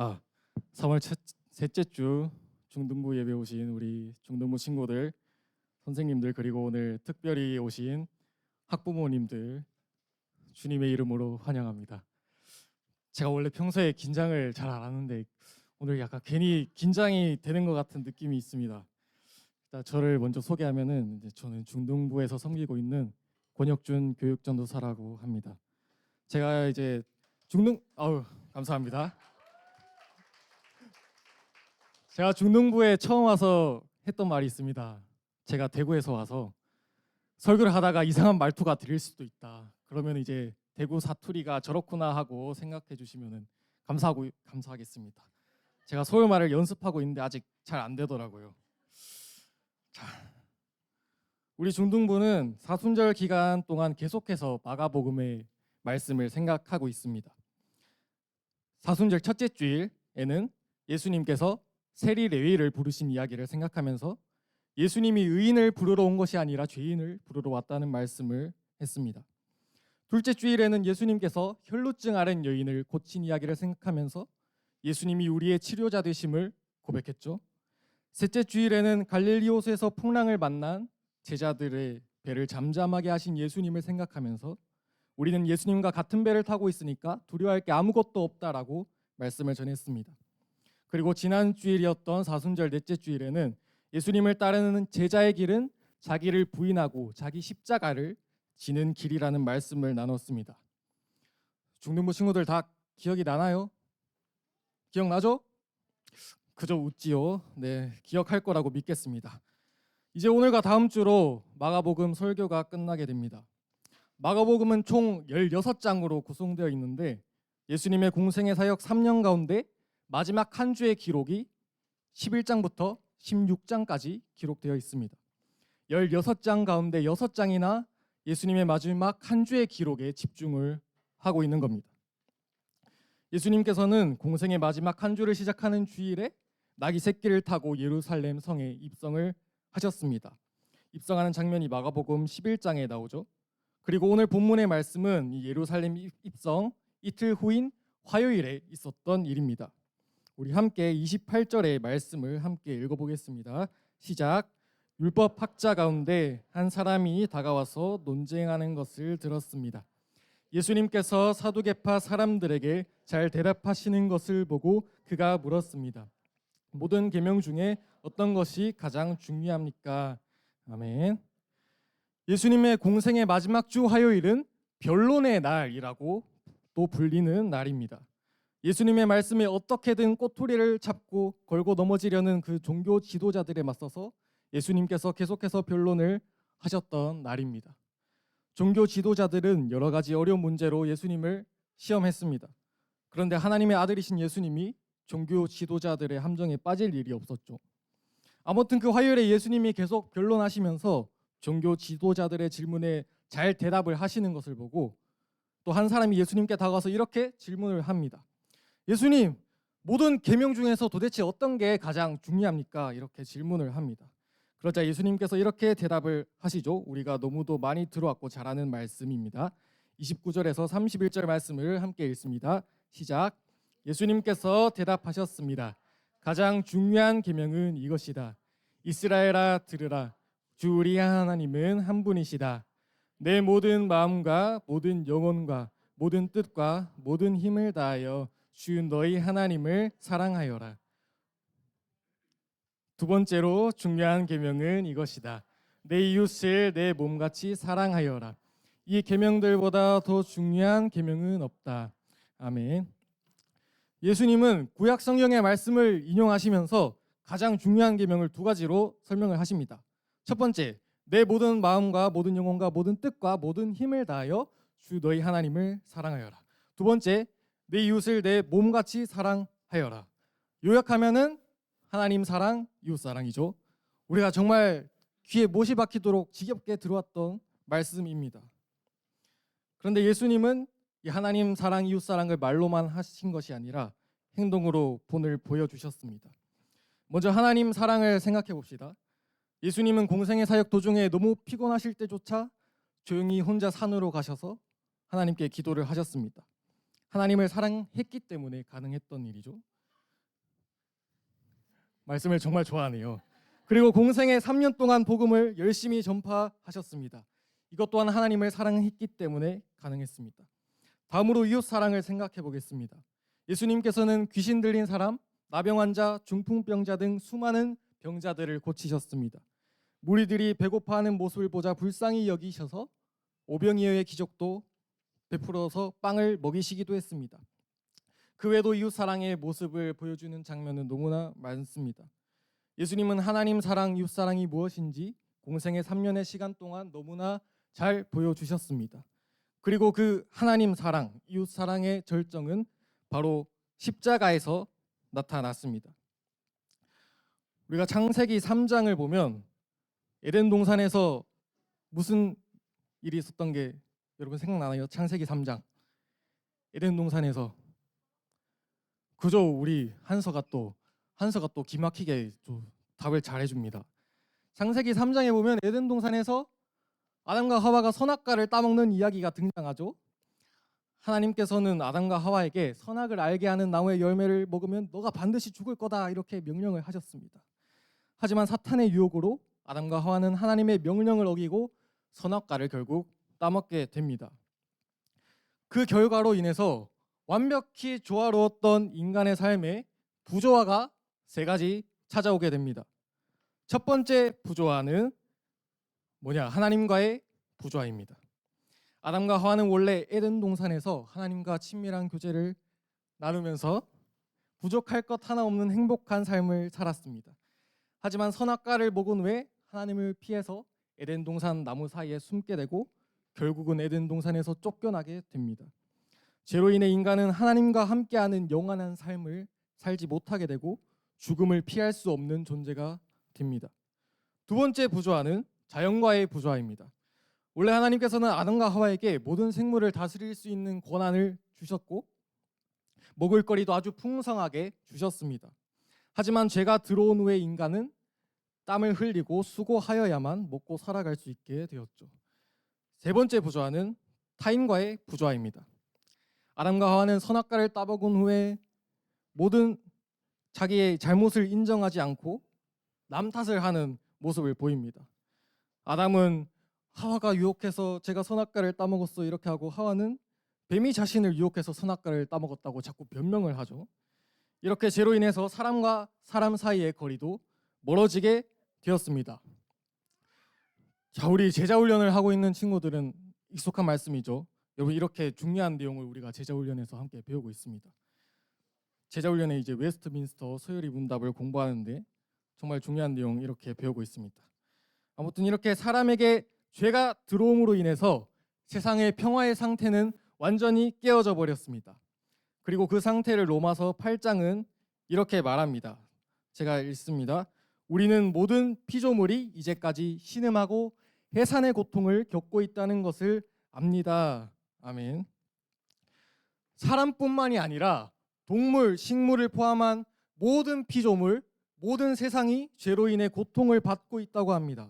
아, 3월 셋째 주 중등부 예배 오신 우리 중등부 친구들, 선생님들, 그리고 오늘 특별히 오신 학부모님들 주님의 이름으로 환영합니다. 제가 원래 평소에 긴장을 잘 안 하는데 오늘 약간 괜히 긴장이 되는 것 같은 느낌이 있습니다. 일단 저를 먼저 소개하면은 이제 저는 중등부에서 섬기고 있는 권혁준 교육전도사라고 합니다. 제가 이제 감사합니다. 제가 중등부에 처음 와서 했던 말이 있습니다. 제가 대구에서 와서 설교를 하다가 이상한 말투가 들릴 수도 있다. 그러면 이제 대구 사투리가 저렇구나 하고 생각해 주시면 감사하겠습니다. 제가 서울말을 연습하고 있는데 아직 잘 안 되더라고요. 자, 우리 중등부는 사순절 기간 동안 계속해서 마가복음의 말씀을 생각하고 있습니다. 사순절 첫째 주일에는 예수님께서 세리 레위를 부르신 이야기를 생각하면서 예수님이 의인을 부르러 온 것이 아니라 죄인을 부르러 왔다는 말씀을 했습니다. 둘째 주일에는 예수님께서 혈루증 앓은 여인을 고친 이야기를 생각하면서 예수님이 우리의 치료자 되심을 고백했죠. 셋째 주일에는 갈릴리 호수에서 풍랑을 만난 제자들의 배를 잠잠하게 하신 예수님을 생각하면서 우리는 예수님과 같은 배를 타고 있으니까 두려워할 게 아무것도 없다라고 말씀을 전했습니다. 그리고 지난 주일이었던 사순절 넷째 주일에는 예수님을 따르는 제자의 길은 자기를 부인하고 자기 십자가를 지는 길이라는 말씀을 나눴습니다. 중등부 친구들 다 기억이 나나요? 기억나죠? 그저 웃지요. 네, 기억할 거라고 믿겠습니다. 이제 오늘과 다음 주로 마가복음 설교가 끝나게 됩니다. 마가복음은 총 16장으로 구성되어 있는데 예수님의 공생의 사역 3년 가운데 마지막 한 주의 기록이 11장부터 16장까지 기록되어 있습니다. 16장 가운데 6장이나 예수님의 마지막 한 주의 기록에 집중을 하고 있는 겁니다. 예수님께서는 공생의 마지막 한 주를 시작하는 주일에 나귀 새끼를 타고 예루살렘 성에 입성을 하셨습니다. 입성하는 장면이 마가복음 11장에 나오죠. 그리고 오늘 본문의 말씀은 이 예루살렘 입성 이틀 후인 화요일에 있었던 일입니다. 우리 함께 28절의 말씀을 함께 읽어보겠습니다. 시작. 율법 학자 가운데 한 사람이 다가와서 논쟁하는 것을 들었습니다. 예수님께서 사두개파 사람들에게 잘 대답하시는 것을 보고 그가 물었습니다. 모든 계명 중에 어떤 것이 가장 중요합니까? 아멘. 예수님의 공생의 마지막 주 화요일은 변론의 날이라고 또 불리는 날입니다. 예수님의 말씀에 어떻게든 꼬투리를 잡고 걸고 넘어지려는 그 종교 지도자들에 맞서서 예수님께서 계속해서 변론을 하셨던 날입니다. 종교 지도자들은 여러 가지 어려운 문제로 예수님을 시험했습니다. 그런데 하나님의 아들이신 예수님이 종교 지도자들의 함정에 빠질 일이 없었죠. 아무튼 그 화요일에 예수님이 계속 변론하시면서 종교 지도자들의 질문에 잘 대답을 하시는 것을 보고 또 한 사람이 예수님께 다가와서 이렇게 질문을 합니다. 예수님, 모든 계명 중에서 도대체 어떤 게 가장 중요합니까? 이렇게 질문을 합니다. 그러자 예수님께서 이렇게 대답을 하시죠. 우리가 너무도 많이 들어왔고 잘 아는 말씀입니다. 29절에서 31절 말씀을 함께 읽습니다. 시작. 예수님께서 대답하셨습니다. 가장 중요한 계명은 이것이다. 이스라엘아 들으라. 주 우리 하나님은 한 분이시다. 내 모든 마음과 모든 영혼과 모든 뜻과 모든 힘을 다하여 주 너희 하나님을 사랑하여라. 두 번째로 중요한 계명은 이것이다. 내 이웃을 내 몸같이 사랑하여라. 이 계명들보다 더 중요한 계명은 없다. 아멘. 예수님은 구약 성경의 말씀을 인용하시면서 가장 중요한 계명을 두 가지로 설명을 하십니다. 첫 번째, 내 모든 마음과 모든 영혼과 모든 뜻과 모든 힘을 다하여 주 너희 하나님을 사랑하여라. 두 번째, 내 이웃을 내 몸같이 사랑하여라. 요약하면은 하나님 사랑, 이웃 사랑이죠. 우리가 정말 귀에 못이 박히도록 지겹게 들어왔던 말씀입니다. 그런데 예수님은 이 하나님 사랑, 이웃 사랑을 말로만 하신 것이 아니라 행동으로 본을 보여주셨습니다. 먼저 하나님 사랑을 생각해 봅시다. 예수님은 공생의 사역 도중에 너무 피곤하실 때조차 조용히 혼자 산으로 가셔서 하나님께 기도를 하셨습니다. 하나님을 사랑했기 때문에 가능했던 일이죠. 말씀을 정말 좋아하네요. 그리고 공생애 3년 동안 복음을 열심히 전파하셨습니다. 이것 또한 하나님을 사랑했기 때문에 가능했습니다. 다음으로 이웃 사랑을 생각해 보겠습니다. 예수님께서는 귀신 들린 사람, 나병 환자, 중풍병자 등 수많은 병자들을 고치셨습니다. 무리들이 배고파하는 모습을 보자 불쌍히 여기셔서 오병이어의 기적도 베풀어서 빵을 먹이시기도 했습니다. 그 외에도 이웃 사랑의 모습을 보여주는 장면은 너무나 많습니다. 예수님은 하나님 사랑, 이웃 사랑이 무엇인지 공생의 3년의 시간 동안 너무나 잘 보여주셨습니다. 그리고 그 하나님 사랑, 이웃 사랑의 절정은 바로 십자가에서 나타났습니다. 우리가 창세기 3장을 보면 에덴 동산에서 무슨 일이 있었던 게 여러분 생각나나요? 창세기 3장 에덴 동산에서 그저 우리 한서가 또 기막히게 또 답을 잘해줍니다. 창세기 3장에 보면 에덴 동산에서 아담과 하와가 선악과를 따먹는 이야기가 등장하죠. 하나님께서는 아담과 하와에게 선악을 알게 하는 나무의 열매를 먹으면 너가 반드시 죽을 거다 이렇게 명령을 하셨습니다. 하지만 사탄의 유혹으로 아담과 하와는 하나님의 명령을 어기고 선악과를 결국 따먹게 됩니다. 그 결과로 인해서 완벽히 조화로웠던 인간의 삶에 부조화가 세 가지 찾아오게 됩니다. 첫 번째 부조화는 하나님과의 부조화입니다. 아담과 하와는 원래 에덴 동산에서 하나님과 친밀한 교제를 나누면서 부족할 것 하나 없는 행복한 삶을 살았습니다. 하지만 선악과를 먹은 후에 하나님을 피해서 에덴 동산 나무 사이에 숨게 되고 결국은 에덴 동산에서 쫓겨나게 됩니다. 죄로 인해 인간은 하나님과 함께하는 영원한 삶을 살지 못하게 되고 죽음을 피할 수 없는 존재가 됩니다. 두 번째 부조화는 자연과의 부조화입니다. 원래 하나님께서는 아담과 하와에게 모든 생물을 다스릴 수 있는 권한을 주셨고 먹을거리도 아주 풍성하게 주셨습니다. 하지만 죄가 들어온 후에 인간은 땀을 흘리고 수고하여야만 먹고 살아갈 수 있게 되었죠. 세 번째 부조화는 타인과의 부조화입니다. 아담과 하와는 선악과를 따먹은 후에 모든 자기의 잘못을 인정하지 않고 남 탓을 하는 모습을 보입니다. 아담은 하와가 유혹해서 제가 선악과를 따먹었어 이렇게 하고 하와는 뱀이 자신을 유혹해서 선악과를 따먹었다고 자꾸 변명을 하죠. 이렇게 죄로 인해서 사람과 사람 사이의 거리도 멀어지게 되었습니다. 자, 우리 제자 훈련을 하고 있는 친구들은 익숙한 말씀이죠. 여러분 이렇게 중요한 내용을 우리가 제자 훈련에서 함께 배우고 있습니다. 제자 훈련에 이제 웨스트민스터 서열이 문답을 공부하는데 정말 중요한 내용 이렇게 배우고 있습니다. 아무튼 이렇게 사람에게 죄가 들어옴으로 인해서 세상의 평화의 상태는 완전히 깨어져 버렸습니다. 그리고 그 상태를 로마서 8장은 이렇게 말합니다. 제가 읽습니다. 우리는 모든 피조물이 이제까지 신음하고 해산의 고통을 겪고 있다는 것을 압니다. 아멘. 사람뿐만이 아니라 동물, 식물을 포함한 모든 피조물, 모든 세상이 죄로 인해 고통을 받고 있다고 합니다.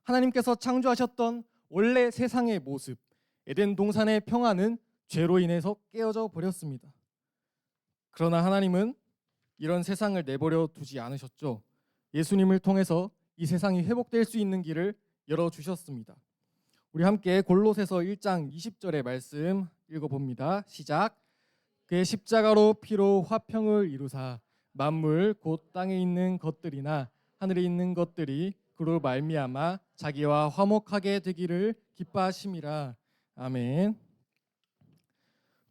하나님께서 창조하셨던 원래 세상의 모습, 에덴 동산의 평화는 죄로 인해서 깨어져 버렸습니다. 그러나 하나님은 이런 세상을 내버려 두지 않으셨죠. 예수님을 통해서 이 세상이 회복될 수 있는 길을 열어주셨습니다. 우리 함께 골로새서 1장 20절의 말씀 읽어봅니다. 시작. 그의 십자가로 피로 화평을 이루사 만물 곧 땅에 있는 것들이나 하늘에 있는 것들이 그로 말미암아 자기와 화목하게 되기를 기뻐하심이라. 아멘.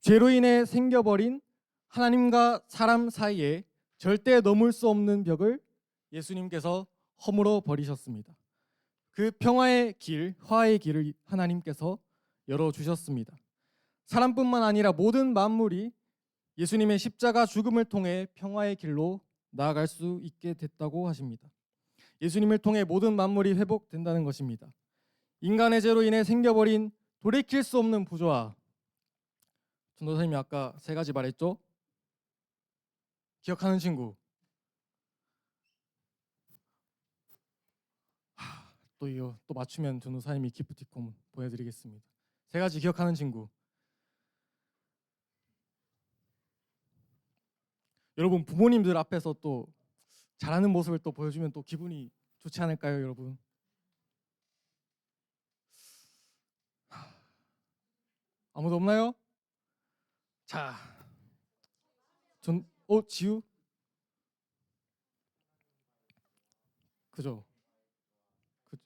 죄로 인해 생겨버린 하나님과 사람 사이에 절대 넘을 수 없는 벽을 예수님께서 허물어 버리셨습니다. 그 평화의 길, 화해의 길을 하나님께서 열어주셨습니다. 사람뿐만 아니라 모든 만물이 예수님의 십자가 죽음을 통해 평화의 길로 나아갈 수 있게 됐다고 하십니다. 예수님을 통해 모든 만물이 회복된다는 것입니다. 인간의 죄로 인해 생겨버린 돌이킬 수 없는 부조화. 전도사님이 아까 세 가지 말했죠? 기억하는 친구. 또 이거 또 맞추면 전도사님이 기프티콘 보내드리겠습니다. 세 가지 기억하는 친구. 여러분 부모님들 앞에서 또 잘하는 모습을 또 보여주면 또 기분이 좋지 않을까요, 여러분? 아무도 없나요? 자, 지우? 그죠? 그,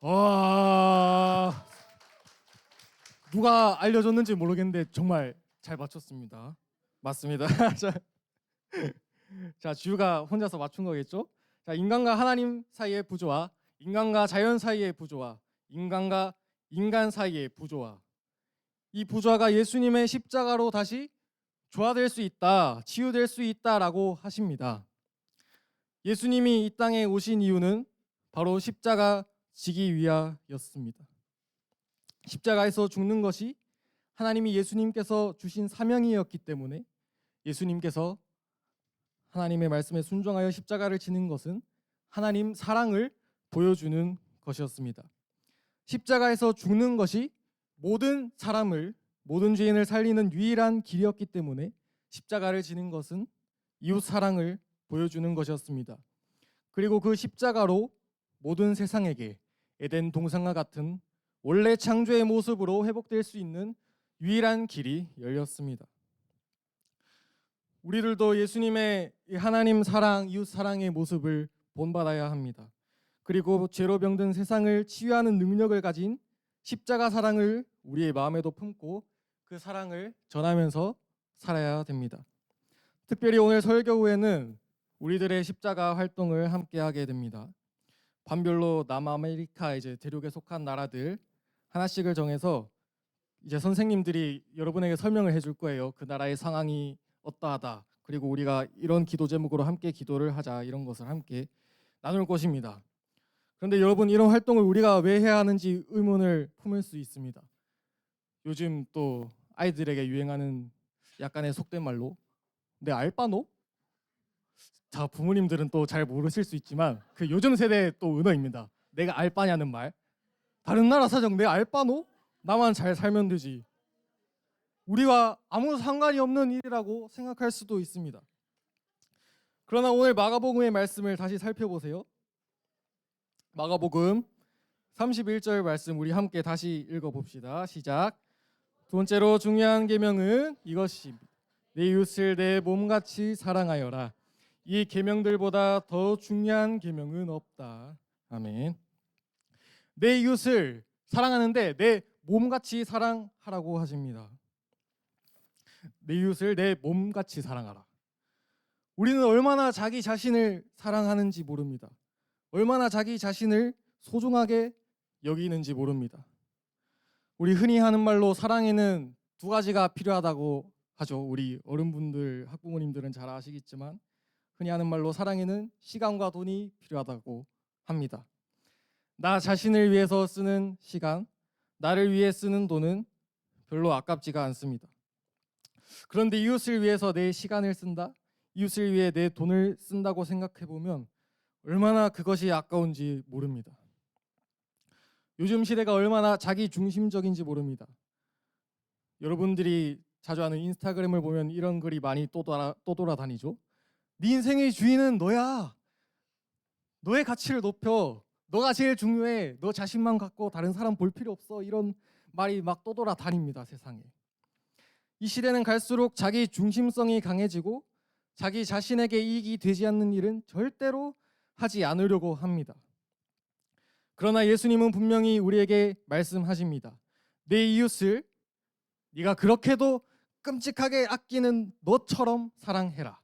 와, 누가 알려줬는지 모르겠는데 정말 잘 맞췄습니다. 맞습니다. 자, 지우가 혼자서 맞춘 거겠죠? 자, 인간과 하나님 사이의 부조와 인간과 자연 사이의 부조와 인간과 인간 사이의 부조와 이 부조화가 예수님의 십자가로 다시 조화될 수 있다, 치유될 수 있다라고 하십니다. 예수님이 이 땅에 오신 이유는 바로 십자가 지기 위하였습니다. 십자가에서 죽는 것이 하나님이 예수님께서 주신 사명이었기 때문에 예수님께서 하나님의 말씀에 순종하여 십자가를 지는 것은 하나님 사랑을 보여주는 것이었습니다. 십자가에서 죽는 것이 모든 사람을, 모든 죄인을 살리는 유일한 길이었기 때문에 십자가를 지는 것은 이웃 사랑을 보여주는 것이었습니다. 그리고 그 십자가로 모든 세상에게 에덴 동산과 같은 원래 창조의 모습으로 회복될 수 있는 유일한 길이 열렸습니다. 우리들도 예수님의 하나님 사랑, 이웃 사랑의 모습을 본받아야 합니다. 그리고 죄로 병든 세상을 치유하는 능력을 가진 십자가 사랑을 우리의 마음에도 품고 그 사랑을 전하면서 살아야 됩니다. 특별히 오늘 설교 후에는 우리들의 십자가 활동을 함께 하게 됩니다. 반별로 남아메리카 대륙에 속한 나라들 하나씩을 정해서 이제 선생님들이 여러분에게 설명을 해줄 거예요. 그 나라의 상황이 어떠하다. 그리고 우리가 이런 기도 제목으로 함께 기도를 하자. 이런 것을 함께 나눌 것입니다. 그런데 여러분, 이런 활동을 우리가 왜 해야 하는지 의문을 품을 수 있습니다. 요즘 또 아이들에게 유행하는 약간의 속된 말로 내 알바노? 자, 부모님들은 또 잘 모르실 수 있지만 그 요즘 세대의 또 은어입니다. 내가 알바냐는 말. 다른 나라 사정 내 알바노? 나만 잘 살면 되지. 우리와 아무 상관이 없는 일이라고 생각할 수도 있습니다. 그러나 오늘 마가복음의 말씀을 다시 살펴보세요. 마가복음 31절 말씀 우리 함께 다시 읽어봅시다. 시작. 두 번째로 중요한 계명은 이것입니다. 내 이웃을 내 몸같이 사랑하여라. 이 계명들보다 더 중요한 계명은 없다. 아멘. 내 이웃을 사랑하는데 내 몸같이 사랑하라고 하십니다. 내 이웃을 내 몸같이 사랑하라. 우리는 얼마나 자기 자신을 사랑하는지 모릅니다. 얼마나 자기 자신을 소중하게 여기는지 모릅니다. 우리 흔히 하는 말로 사랑에는 두 가지가 필요하다고 하죠. 우리 어른분들, 학부모님들은 잘 아시겠지만 흔히 하는 말로 사랑에는 시간과 돈이 필요하다고 합니다. 나 자신을 위해서 쓰는 시간, 나를 위해 쓰는 돈은 별로 아깝지가 않습니다. 그런데 이웃을 위해서 내 시간을 쓴다, 이웃을 위해 내 돈을 쓴다고 생각해보면 얼마나 그것이 아까운지 모릅니다. 요즘 시대가 얼마나 자기 중심적인지 모릅니다. 여러분들이 자주 하는 인스타그램을 보면 이런 글이 많이 또 돌아다니죠. 네 인생의 주인은 너야. 너의 가치를 높여. 너가 제일 중요해. 너 자신만 갖고 다른 사람 볼 필요 없어. 이런 말이 막 떠돌아다닙니다, 세상에. 이 시대는 갈수록 자기 중심성이 강해지고 자기 자신에게 이익이 되지 않는 일은 절대로 하지 않으려고 합니다. 그러나 예수님은 분명히 우리에게 말씀하십니다. 내 이웃을 네가 그렇게도 끔찍하게 아끼는 너처럼 사랑해라.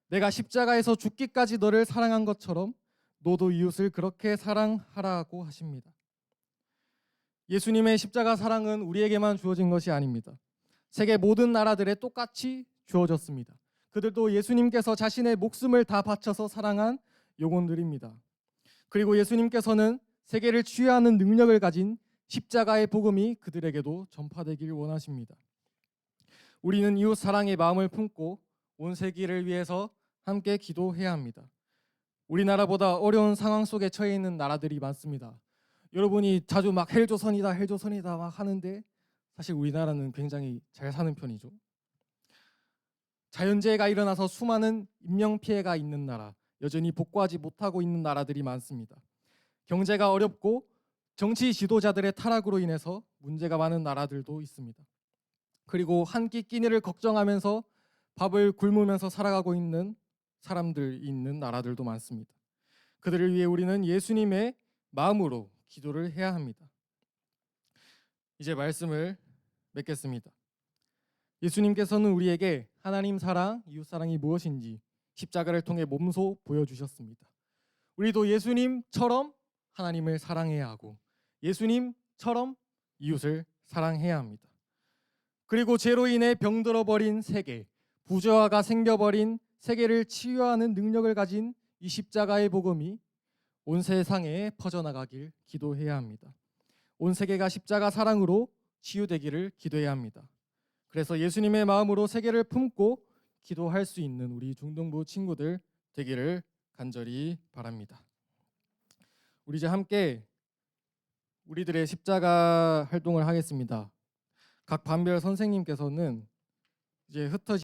내가 십자가에서 죽기까지 너를 사랑한 것처럼 너도 이웃을 그렇게 사랑하라고 하십니다. 예수님의 십자가 사랑은 우리에게만 주어진 것이 아닙니다. 세계 모든 나라들에 똑같이 주어졌습니다. 그들도 예수님께서 자신의 목숨을 다 바쳐서 사랑한 영혼들입니다. 그리고 예수님께서는 세계를 치유하는 능력을 가진 십자가의 복음이 그들에게도 전파되길 원하십니다. 우리는 이웃 사랑의 마음을 품고 온 세계를 위해서 함께 기도해야 합니다. 우리나라보다 어려운 상황 속에 처해 있는 나라들이 많습니다. 여러분이 자주 막 헬조선이다 막 하는데 사실 우리나라는 굉장히 잘 사는 편이죠. 자연재해가 일어나서 수많은 인명 피해가 있는 나라, 여전히 복구하지 못하고 있는 나라들이 많습니다. 경제가 어렵고 정치 지도자들의 타락으로 인해서 문제가 많은 나라들도 있습니다. 그리고 한 끼 끼니를 걱정하면서 밥을 굶으면서 살아가고 있는 사람들이 있는 나라들도 많습니다. 그들을 위해 우리는 예수님의 마음으로 기도를 해야 합니다. 이제 말씀을 맺겠습니다. 예수님께서는 우리에게 하나님 사랑, 이웃 사랑이 무엇인지 십자가를 통해 몸소 보여주셨습니다. 우리도 예수님처럼 하나님을 사랑해야 하고 예수님처럼 이웃을 사랑해야 합니다. 그리고 죄로 인해 병들어 버린 세계, 부조화가 생겨버린 세계를 치유하는 능력을 가진 이 십자가의 복음이 온 세상에 퍼져나가길 기도해야 합니다. 온 세계가 십자가 사랑으로 치유되기를 기도해야 합니다. 그래서 예수님의 마음으로 세계를 품고 기도할 수 있는 우리 중동부 친구들 되기를 간절히 바랍니다. 우리 이제 함께 우리들의 십자가 활동을 하겠습니다. 각 반별 선생님께서는 이제 흩어진